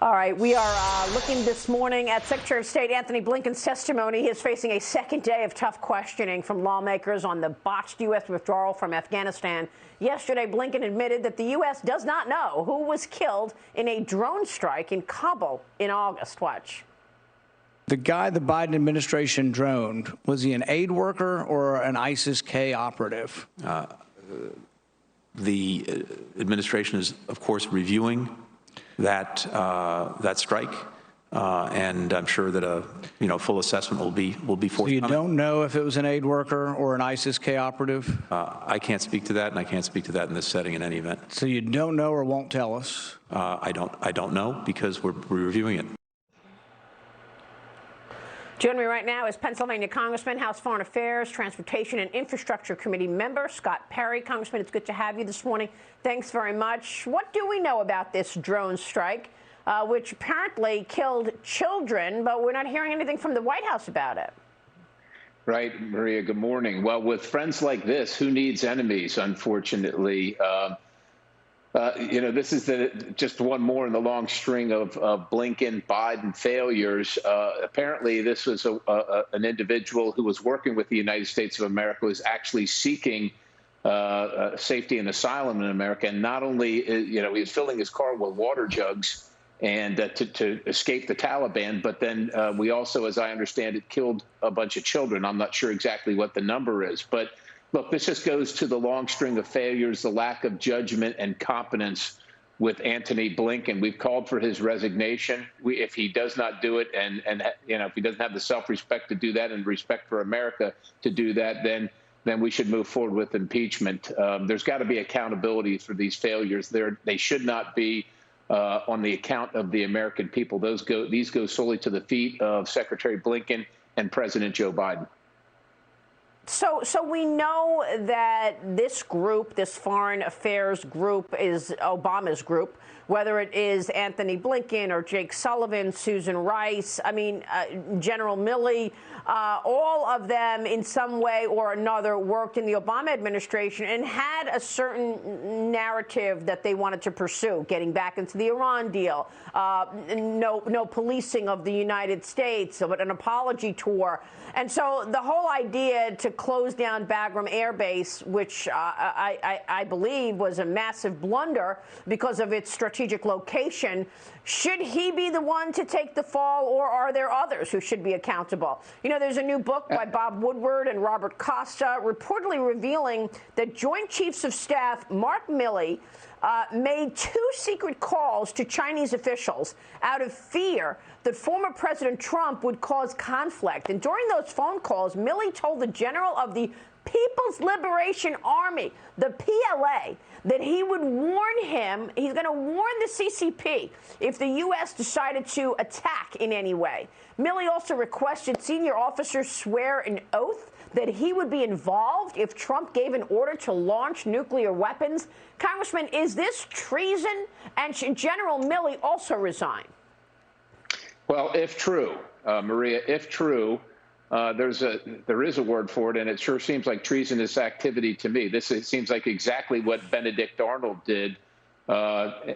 All right, we are looking this morning at Secretary of State Anthony Blinken's testimony. He is facing a second day of tough questioning from lawmakers on the botched U.S. withdrawal from Afghanistan. Yesterday, Blinken admitted that the U.S. does not know who was killed in a drone strike in Kabul in August. Watch. The guy the Biden administration droned, was he an aid worker or an ISIS-K operative? The administration is, of course, reviewing that strike, and I'm sure that a full assessment will be forthcoming. So you don't know if it was an aid worker or an ISIS-K operative? I can't speak to that, and I can't speak to that in this setting in any event. So you don't know or won't tell us? I don't know because we're reviewing it. Joining me right now is Pennsylvania Congressman, House Foreign Affairs, Transportation and Infrastructure Committee member Scott Perry. Congressman, it's good to have you this morning. Thanks very much. What do we know about this drone strike, which apparently killed children, but we're not hearing anything from the White House about it? Right, Maria, good morning. Well, with friends like this, who needs enemies, unfortunately? This is just one more in the long string of Blinken, Biden failures. Apparently, this was an individual who was working with the United States of America, who was actually seeking safety and asylum in America. And not only, he was filling his car with water jugs and to escape the Taliban, but then we also, as I understand it, killed a bunch of children. I'm not sure exactly what the number is, but look, this just goes to the long string of failures, the lack of judgment and competence with Anthony Blinken. We've called for his resignation. If he does not do it, and if he doesn't have the self-respect to do that and respect for America to do that, then we should move forward with impeachment. There's got to be accountability for these failures. They should not be on the account of the American people. These go solely to the feet of Secretary Blinken and President Joe Biden. So we know that this group, this foreign affairs group, is Obama's group, whether it is Anthony Blinken or Jake Sullivan, Susan Rice, General Milley, all of them in some way or another worked in the Obama administration and had a certain narrative that they wanted to pursue, getting back into the Iran deal, no policing of the United States, but an apology tour. And so the whole idea to close down Bagram Air Base, which I believe was a massive blunder because of its strategic location, should he be the one to take the fall, or are there others who should be accountable? There's a new book by Bob Woodward and Robert Costa reportedly revealing that Joint Chiefs of Staff Mark Milley made 2 secret calls to Chinese officials out of fear that former President Trump would cause conflict. And during those phone calls, Milley told the general of the People's Liberation Army, the PLA, that he would warn him, he's going to warn the CCP if the U.S. decided to attack in any way. Milley also requested senior officers swear an oath that he would be involved if Trump gave an order to launch nuclear weapons. Congressman, is this treason? And should General Milley also resign? Well, if true, Maria, if true, there is a word for it, and it sure seems like treasonous activity to me. It seems like exactly what Benedict Arnold did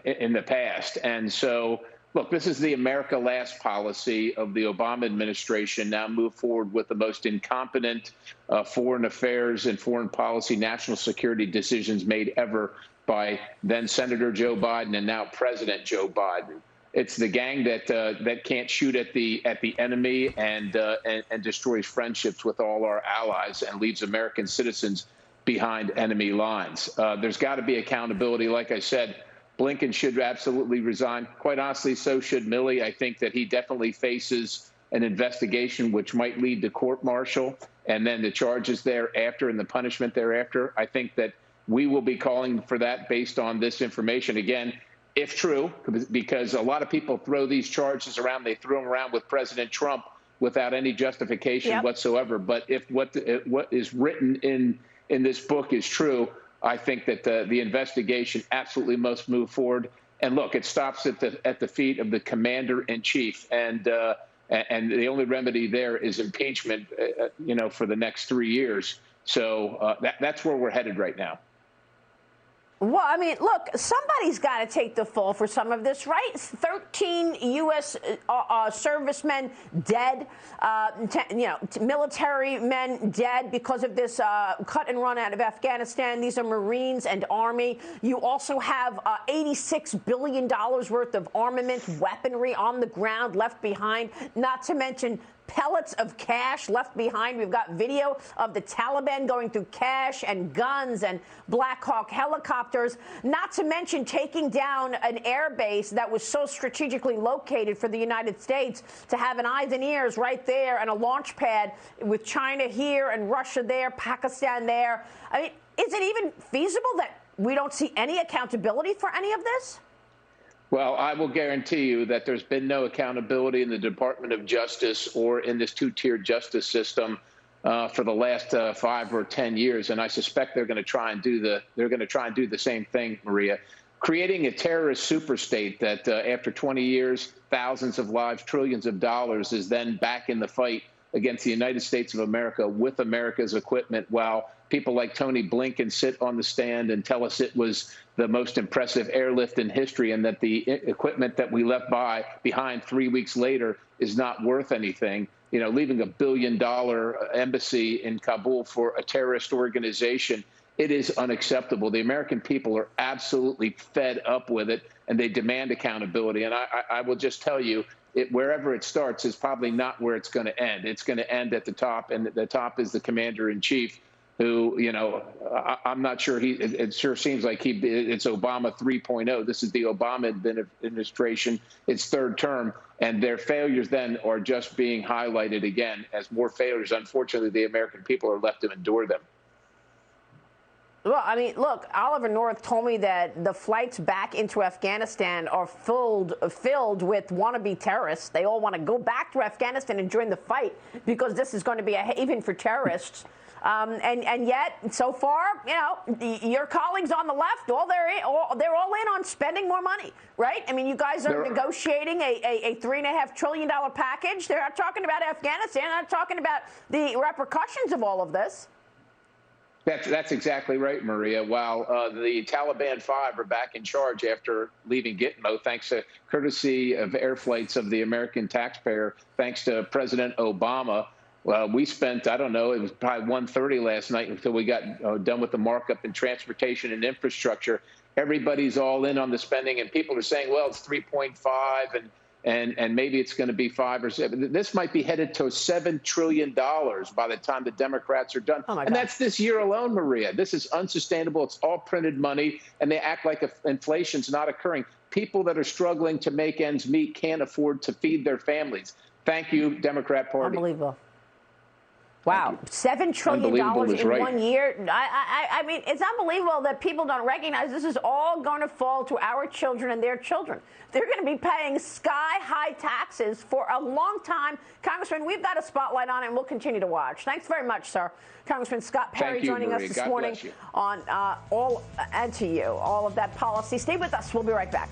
in the past. And so, look, this is the America Last policy of the Obama administration. Now move forward with the most incompetent foreign affairs and foreign policy, national security decisions made ever by then Senator Joe Biden and now President Joe Biden. It's the gang that can't shoot at the enemy and destroys friendships with all our allies and leaves American citizens behind enemy lines. There's got to be accountability. Like I said, Blinken should absolutely resign. Quite honestly, so should Milley. I think that he definitely faces an investigation which might lead to court-martial and then the charges thereafter and the punishment thereafter. I think that we will be calling for that based on this information. Again, if true, because a lot of people throw these charges around. They threw them around with President Trump without any justification whatsoever. But if what is written in this book is true, I think that the investigation absolutely must move forward. And look, it stops at the feet of the commander-in-chief, and the only remedy there is impeachment, for the next 3 years. So that's where we're headed right now. Well, I mean, look, somebody's got to take the fall for some of this, right? 13 U.S. Servicemen dead, military men dead because of this cut and run out of Afghanistan. These are Marines and Army. You also have $86 billion worth of armament, weaponry on the ground left behind, not to mention pellets of cash left behind. We've got video of the Taliban going through cash and guns and Black Hawk helicopters, not to mention taking down an air base that was so strategically located for the United States to have an eyes and ears right there and a launch pad with China here and Russia there, Pakistan there. I mean, is it even feasible that we don't see any accountability for any of this? Well, I will guarantee you that there's been no accountability in the Department of Justice or in this two-tiered justice system for the last 5 or 10 years, and I suspect they're going to try and do the same thing, Maria. Creating a terrorist superstate that after 20 years, thousands of lives, trillions of dollars is then back in the fight against the United States of America with America's equipment, while people like Tony Blinken sit on the stand and tell us it was the most impressive airlift in history and that the equipment that we left behind 3 weeks later is not worth anything. You know, leaving $1 billion embassy in Kabul for a terrorist organization, it is unacceptable. The American people are absolutely fed up with it, and they demand accountability. And I will just tell you, wherever it starts is probably not where it's going to end. It's going to end at the top, and the top is the commander-in-chief, who, you know, I'm not sure it sure seems like it's Obama 3.0. This is the Obama administration, its third term, and their failures then are just being highlighted again as more failures. Unfortunately, the American people are left to endure them. Well, I mean, look, Oliver North told me that the flights back into Afghanistan are filled with wannabe terrorists. They all want to go back to Afghanistan and join the fight because this is going to be a haven for terrorists. And yet, so far, you know, your colleagues on the left, they're all in on spending more money, right? I mean, you guys are negotiating a $3.5 trillion package. They're not talking about Afghanistan. They're not talking about the repercussions of all of this. That's exactly right, Maria. While the Taliban 5 are back in charge after leaving Gitmo, thanks to courtesy of air flights of the American taxpayer, thanks to President Obama, we spent, I don't know, it was probably 1:30 last night until we got done with the markup in transportation and infrastructure. Everybody's all in on the spending, and people are saying, well, it's 3.5 and maybe it's going to be 5 or 7. This might be headed to $7 trillion by the time the Democrats are done. And that's this year alone, Maria. This is unsustainable. It's all printed money, and they act like inflation's not occurring. People that are struggling to make ends meet can't afford to feed their families. Thank you, Democrat Party. Unbelievable. Wow, $7 trillion in 1 year. I mean, it's unbelievable that people don't recognize this is all going to fall to our children and their children. They're going to be paying sky-high taxes for a long time. Congressman, we've got a spotlight on it, and we'll continue to watch. Thanks very much, sir. Congressman Scott Perry joining us this morning on all of that policy. Stay with us. We'll be right back.